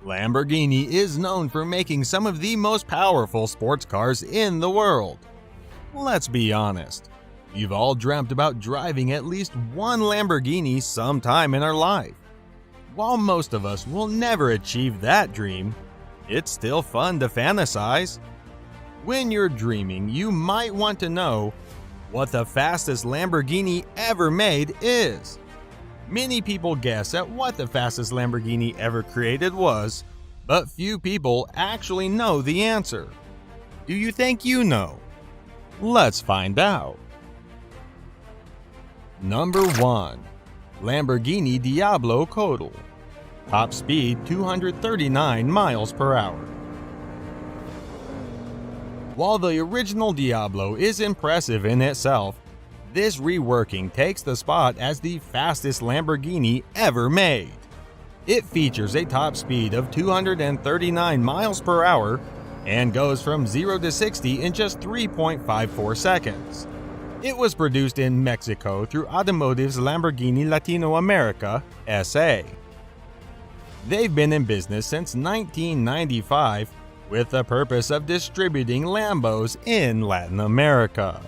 Lamborghini is known for making some of the most powerful sports cars in the world. Let's be honest, we've all dreamt about driving at least one Lamborghini sometime in our life. While most of us will never achieve that dream, it's still fun to fantasize. When you're dreaming, you might want to know what the fastest Lamborghini ever made is. Many people guess at what the fastest Lamborghini ever created was, but few people actually know the answer. Do you think you know? Let's find out. Number 1. Lamborghini Diablo Codal. Top speed 239 miles per hour. While the original Diablo is impressive in itself, this reworking takes the spot as the fastest Lamborghini ever made. It features a top speed of 239 miles per hour and goes from 0 to 60 in just 3.54 seconds. It was produced in Mexico through Automotive's Lamborghini Latino America, SA. They've been in business since 1995 with the purpose of distributing Lambos in Latin America.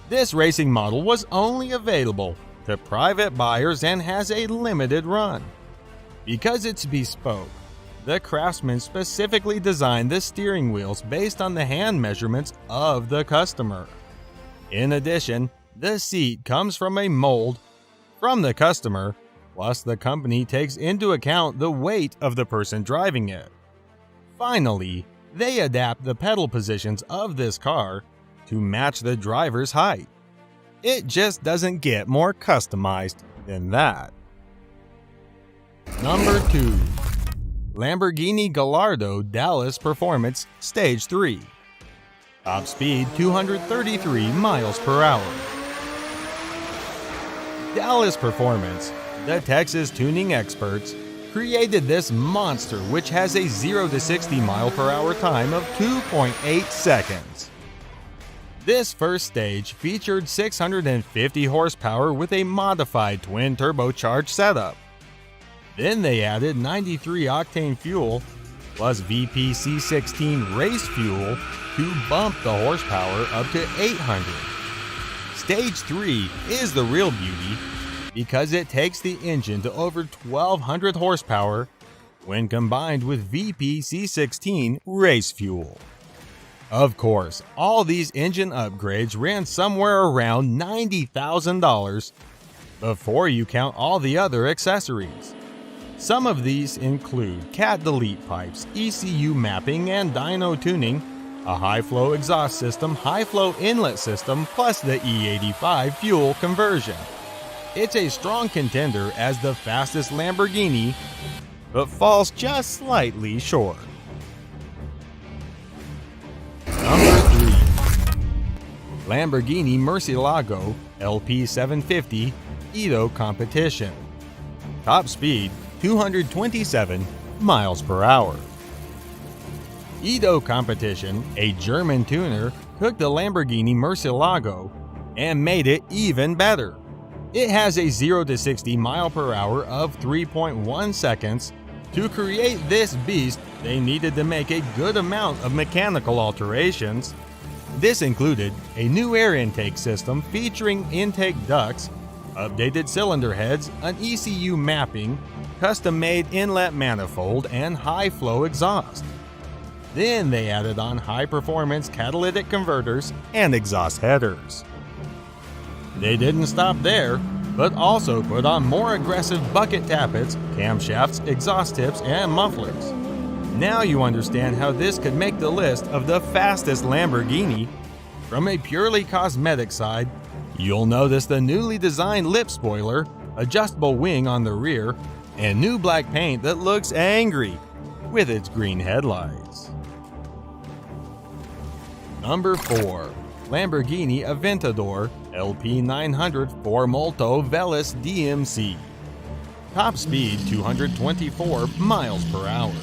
This racing model was only available to private buyers and has a limited run. Because it's bespoke, the craftsman specifically designed the steering wheels based on the hand measurements of the customer. In addition, the seat comes from a mold from the customer, plus the company takes into account the weight of the person driving it. Finally, they adapt the pedal positions of this car to match the driver's height. It just doesn't get more customized than that. Number 2. Lamborghini Gallardo Dallas Performance Stage 3. Top speed 233 miles per hour. Dallas Performance, the Texas tuning experts, created this monster which has a 0 to 60 mile per hour time of 2.8 seconds. This first stage featured 650 horsepower with a modified twin turbocharged setup. Then they added 93 octane fuel plus VPC16 race fuel to bump the horsepower up to 800. Stage 3 is the real beauty because it takes the engine to over 1200 horsepower when combined with VPC16 race fuel. Of course, all these engine upgrades ran somewhere around $90,000 before you count all the other accessories. Some of these include cat delete pipes, ECU mapping and dyno tuning, a high-flow exhaust system, high-flow inlet system, plus the E85 fuel conversion. It's a strong contender as the fastest Lamborghini, but falls just slightly short. Number 3. Lamborghini Murcielago LP750 Edo Competition. Top speed 227 miles per hour. Edo Competition, a German tuner, took the Lamborghini Murcielago and made it even better. It has a 0 to 60 mile per hour of 3.1 seconds. To create this beast, they needed to make a good amount of mechanical alterations. This included a new air intake system featuring intake ducts, updated cylinder heads, an ECU mapping, custom-made inlet manifold, and high-flow exhaust. Then they added on high-performance catalytic converters and exhaust headers. They didn't stop there, but also put on more aggressive bucket tappets, camshafts, exhaust tips, and mufflers. Now you understand how this could make the list of the fastest Lamborghini. From a purely cosmetic side, you'll notice the newly designed lip spoiler, adjustable wing on the rear, and new black paint that looks angry with its green headlights. Number 4. Lamborghini Aventador LP900 4Molto Veloce DMC. Top speed 224 miles per hour.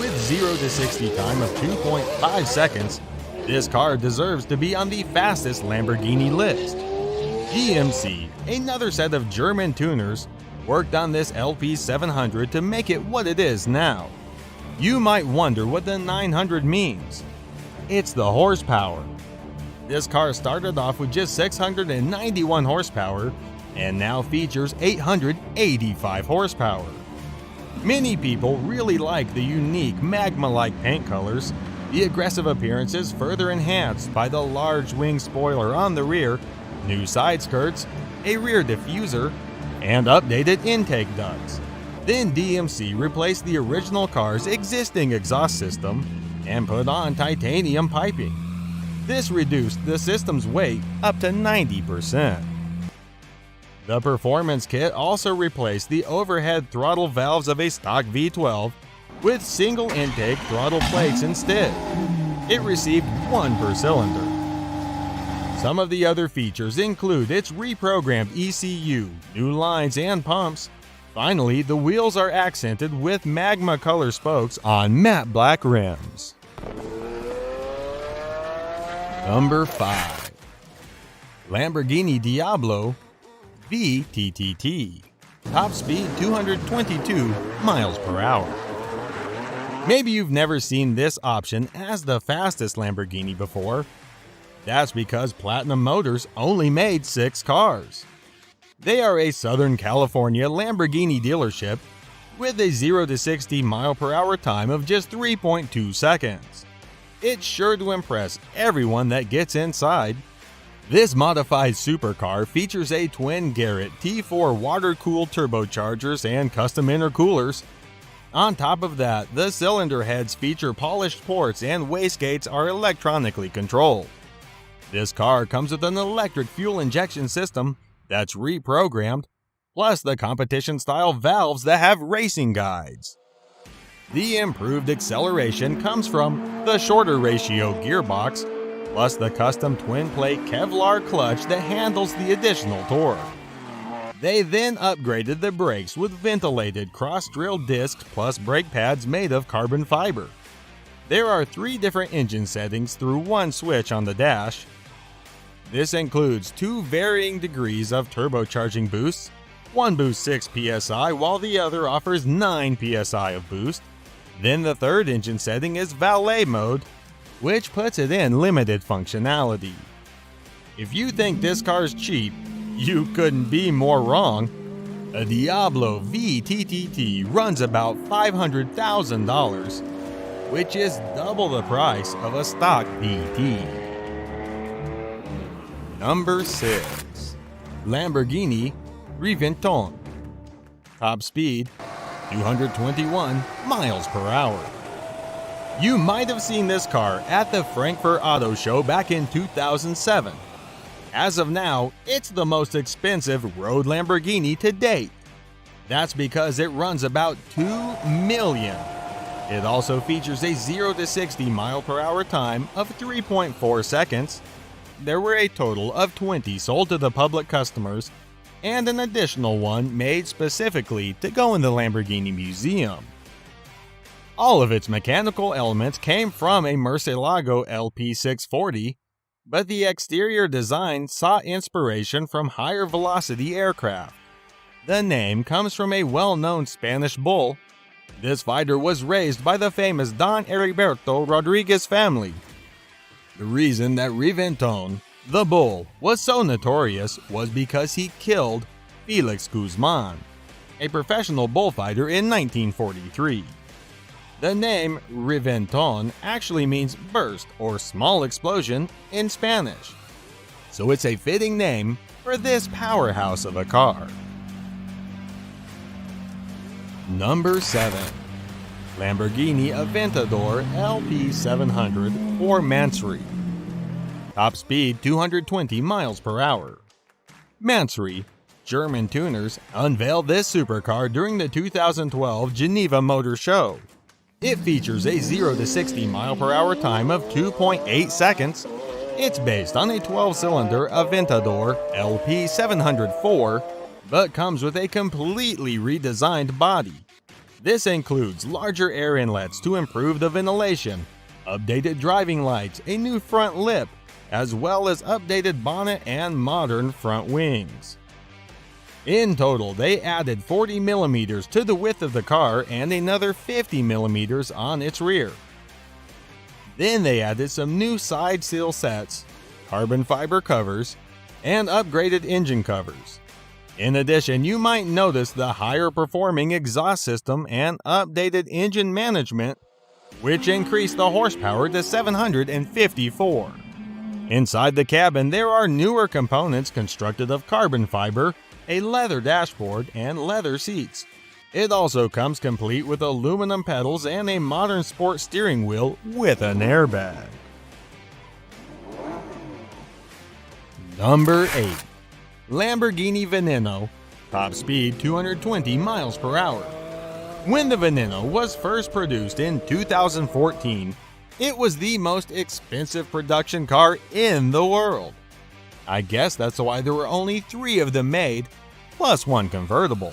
With 0 to 60 time of 2.5 seconds, this car deserves to be on the fastest Lamborghini list. DMC, another set of German tuners, worked on this LP700 to make it what it is now. You might wonder what the 900 means. It's the horsepower. This car started off with just 691 horsepower and now features 885 horsepower. Many people really like the unique magma-like paint colors. The aggressive appearance is further enhanced by the large wing spoiler on the rear, new side skirts, a rear diffuser, and updated intake ducts. Then DMC replaced the original car's existing exhaust system and put on titanium piping. This reduced the system's weight up to 90%. The performance kit also replaced the overhead throttle valves of a stock V12 with single intake throttle plates instead. It received one per cylinder. Some of the other features include its reprogrammed ECU, new lines and pumps. Finally, the wheels are accented with magma color spokes on matte black rims. Number 5. Lamborghini Diablo VTTT. Top speed 222 miles per hour. Maybe you've never seen this option as the fastest Lamborghini before. That's because Platinum Motors only made 6 cars. They are a Southern California Lamborghini dealership with a 0 to 60 mile per hour time of just 3.2 seconds. It's sure to impress everyone that gets inside. This modified supercar features a twin Garrett T4 water-cooled turbochargers and custom intercoolers. On top of that, the cylinder heads feature polished ports and wastegates are electronically controlled. This car comes with an electric fuel injection system that's reprogrammed, plus the competition-style valves that have racing guides. The improved acceleration comes from the shorter ratio gearbox, plus the custom twin-plate Kevlar clutch that handles the additional torque. They then upgraded the brakes with ventilated cross-drilled discs plus brake pads made of carbon fiber. There are 3 different engine settings through one switch on the dash. This includes 2 varying degrees of turbocharging boosts. One boosts 6 psi while the other offers 9 psi of boost. Then the third engine setting is valet mode, which puts it in limited functionality. If you think this car's cheap, you couldn't be more wrong. A Diablo VTTT runs about $500,000, which is double the price of a stock VT. Number 6. Lamborghini Reventone. Top speed 221 miles per hour. You might have seen this car at the Frankfurt Auto Show back in 2007. As of now, it's the most expensive road Lamborghini to date. That's because it runs about $2 million. It also features a 0 to 60 mile per hour time of 3.4 seconds. There were a total of 20 sold to the public customers, and an additional one made specifically to go in the Lamborghini Museum. All of its mechanical elements came from a Murcielago LP640, but the exterior design sought inspiration from higher velocity aircraft. The name comes from a well-known Spanish bull. This fighter was raised by the famous Don Heriberto Rodriguez family. The reason that Reventone, the bull, was so notorious was because he killed Felix Guzman, a professional bullfighter in 1943. The name Reventone actually means burst or small explosion in Spanish, so it's a fitting name for this powerhouse of a car. Number 7. Lamborghini Aventador LP700 or Mansory. Top speed 220 miles per hour. Mansory, German tuners, unveiled this supercar during the 2012 Geneva Motor Show. It features a 0 to 60 mile per hour time of 2.8 seconds. It's based on a 12-cylinder Aventador LP704, but comes with a completely redesigned body. This includes larger air inlets to improve the ventilation, updated driving lights, a new front lip, as well as updated bonnet and modern front wings. In total, they added 40 millimeters to the width of the car and another 50 millimeters on its rear. Then they added some new side sill sets, carbon fiber covers, and upgraded engine covers. In addition, you might notice the higher performing exhaust system and updated engine management, which increased the horsepower to 754. Inside the cabin, there are newer components constructed of carbon fiber, a leather dashboard, and leather seats. It also comes complete with aluminum pedals and a modern sport steering wheel with an airbag. Number 8. Lamborghini Veneno, top speed 220 miles per hour. When the Veneno was first produced in 2014, it was the most expensive production car in the world. I guess that's why there were only 3 of them made, plus one convertible.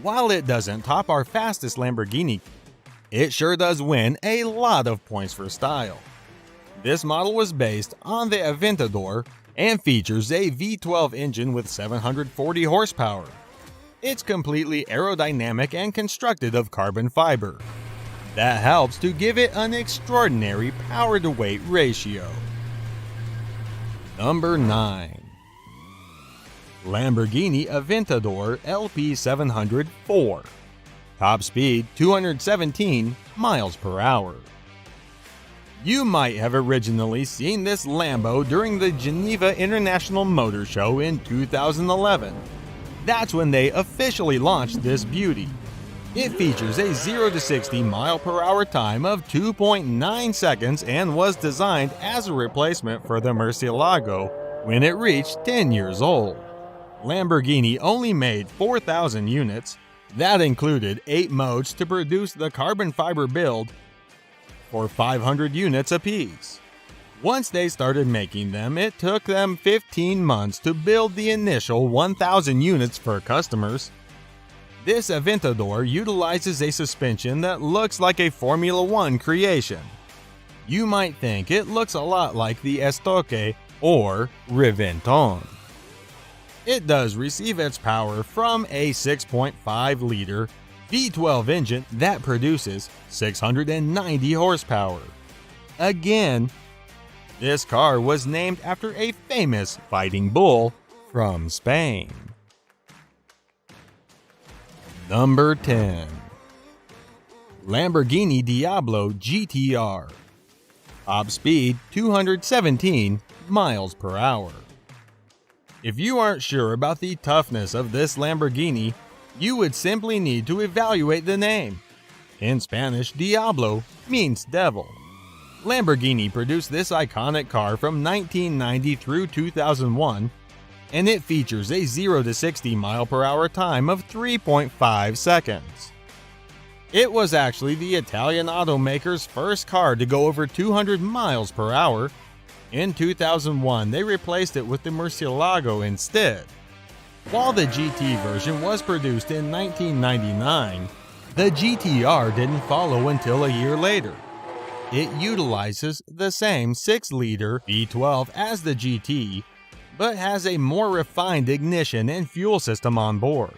While it doesn't top our fastest Lamborghini, it sure does win a lot of points for style. This model was based on the Aventador and features a V12 engine with 740 horsepower. It's completely aerodynamic and constructed of carbon fiber. That helps to give it an extraordinary power-to-weight ratio. Number 9. Lamborghini Aventador LP700 4. Top speed 217 miles per hour. You might have originally seen this Lambo during the Geneva International Motor Show in 2011. That's when they officially launched this beauty. It features a 0 to 60 mile per hour time of 2.9 seconds and was designed as a replacement for the Murcielago when it reached 10 years old. Lamborghini only made 4,000 units. That included 8 modes to produce the carbon fiber build for 500 units apiece. Once they started making them, it took them 15 months to build the initial 1,000 units for customers. This Aventador utilizes a suspension that looks like a Formula One creation. You might think it looks a lot like the Estoque or Riventon. It does receive its power from a 6.5-liter V12 engine that produces 690 horsepower. Again, this car was named after a famous fighting bull from Spain. Number 10. Lamborghini Diablo GTR. Top speed 217 miles per hour. If you aren't sure about the toughness of this Lamborghini, you would simply need to evaluate the name. In Spanish, Diablo means devil. Lamborghini produced this iconic car from 1990 through 2001, and it features a 0 to 60 mile per hour time of 3.5 seconds. It was actually the Italian automaker's first car to go over 200 miles per hour. In 2001, they replaced it with the Murcielago instead. While the GT version was produced in 1999, the GTR didn't follow until a year later. It utilizes the same 6-liter V12 as the GT, but has a more refined ignition and fuel system on board.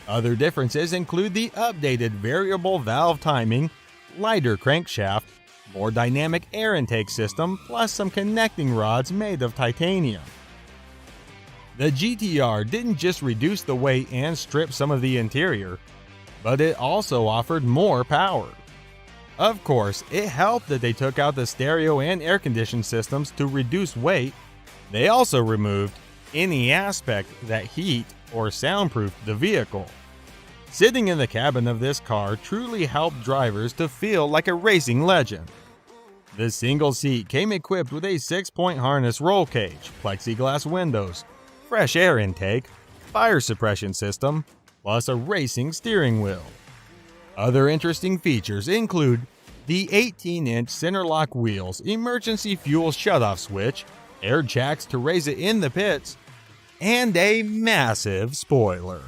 Other differences include the updated variable valve timing, lighter crankshaft, more dynamic air intake system, plus some connecting rods made of titanium. The GTR didn't just reduce the weight and strip some of the interior, but it also offered more power. Of course, it helped that they took out the stereo and air conditioning systems to reduce weight. They also removed any aspect that heat or soundproofed the vehicle. Sitting in the cabin of this car truly helped drivers to feel like a racing legend. The single seat came equipped with a 6-point harness roll cage, plexiglass windows, fresh air intake, fire suppression system, plus a racing steering wheel. Other interesting features include the 18-inch center lock wheels, emergency fuel shutoff switch, air jacks to raise it in the pits, and a massive spoiler.